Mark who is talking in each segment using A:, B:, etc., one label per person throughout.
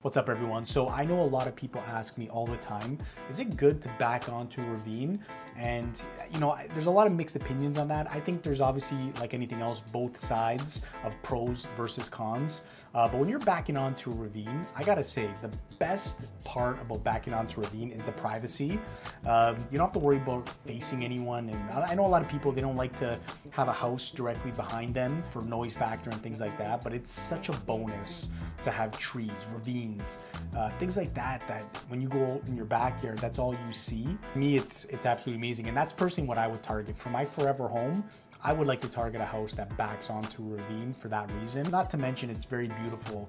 A: What's up, everyone? So I know a lot of people ask me all the time, is it good to back onto a ravine? And there's a lot of mixed opinions on that. I think there's obviously, like anything else, both sides of pros versus cons. But when you're backing onto a ravine, I gotta say, the best part about backing onto a ravine is the privacy. You don't have to worry about facing anyone. And I know a lot of people, they don't like to have a house directly behind them for noise factor and things like that, but it's such a bonus to have trees, ravines, things like that, that when you go out in your backyard, that's all you see. To me, it's absolutely amazing. And that's personally what I would target. For my forever home, I would like to target a house that backs onto a ravine for that reason. Not to mention, it's very beautiful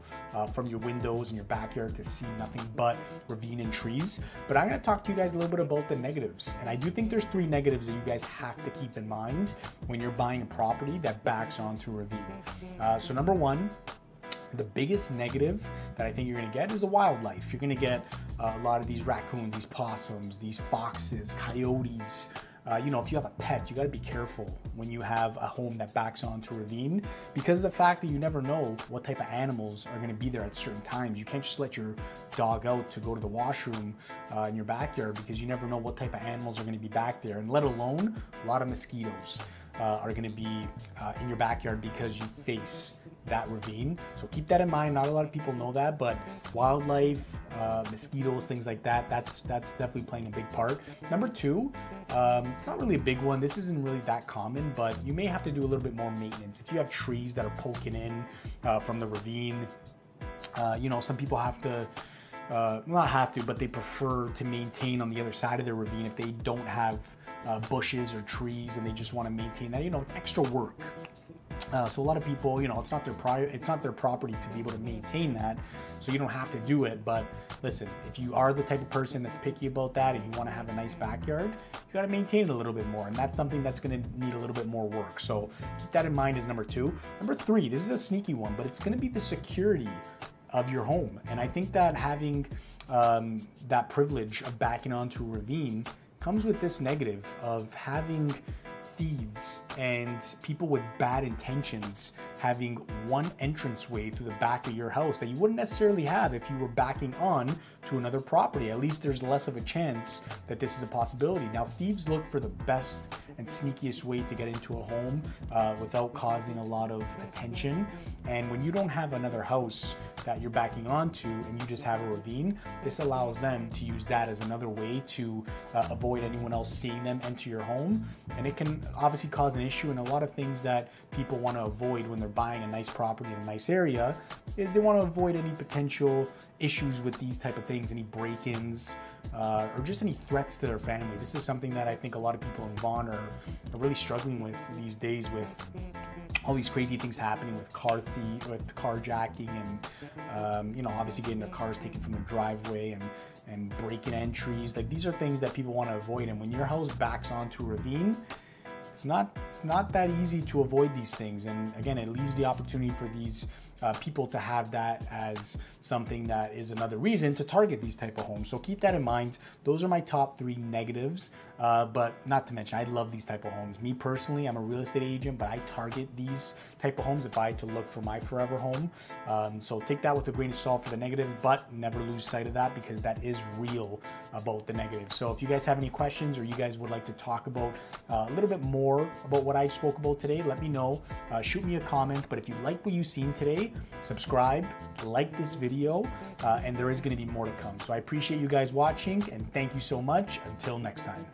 A: from your windows in your backyard to see nothing but ravine and trees. But I'm gonna talk to you guys a little bit about the negatives. And I do think there's 3 negatives that you guys have to keep in mind when you're buying a property that backs onto a ravine. So number 1, the biggest negative that I think you're gonna get is the wildlife. You're gonna get a lot of these raccoons, these possums, these foxes, coyotes. If you have a pet, you gotta be careful when you have a home that backs onto a ravine, because of the fact that you never know what type of animals are gonna be there at certain times. You can't just let your dog out to go to the washroom in your backyard, because you never know what type of animals are gonna be back there, and let alone a lot of mosquitoes are gonna be in your backyard because you face that ravine. So keep that in mind. Not a lot of people know that, but wildlife, mosquitoes, things like that, that's definitely playing a big part. Number 2, it's not really a big one. This isn't really that common, but you may have to do a little bit more maintenance. If you have trees that are poking in from the ravine, some people have to, not have to, but they prefer to maintain on the other side of the ravine if they don't have bushes or trees and they just want to maintain that. It's extra work. So a lot of people, it's not their property to be able to maintain that, so you don't have to do it. But listen, if you are the type of person that's picky about that and you want to have a nice backyard, you got to maintain it a little bit more, and that's something that's going to need a little bit more work. So keep that in mind as number 2. Number 3, this is a sneaky one, but it's going to be the security of your home. And I think that having that privilege of backing onto a ravine comes with this negative of having thieves and people with bad intentions having one entranceway through the back of your house that you wouldn't necessarily have if you were backing on to another property. At least there's less of a chance that this is a possibility. Now, thieves look for the best and sneakiest way to get into a home without causing a lot of attention. And when you don't have another house that you're backing onto and you just have a ravine, this allows them to use that as another way to avoid anyone else seeing them enter your home. And it can obviously cause an issue, and a lot of things that people want to avoid when they're buying a nice property in a nice area is they want to avoid any potential issues with these type of things, any break-ins or just any threats to their family. This is something that I think a lot of people in Vaughan are really struggling with these days, with all these crazy things happening with carjacking and obviously getting their cars taken from their driveway and break-in entries. Like, these are things that people want to avoid, and when your house backs onto a ravine, it's not that easy to avoid these things. And again, it leaves the opportunity for these people to have that as something that is another reason to target these type of homes. So keep that in mind. Those are my top 3 negatives, but not to mention, I love these type of homes. Me personally, I'm a real estate agent, but I target these type of homes if I had to look for my forever home. So take that with a grain of salt for the negatives, but never lose sight of that, because that is real about the negatives. So if you guys have any questions, or you guys would like to talk about a little bit more about what I spoke about today, let me know. Shoot me a comment. But if you like what you've seen today, subscribe, like this video, and there is going to be more to come. So I appreciate you guys watching, and thank you so much. Until next time.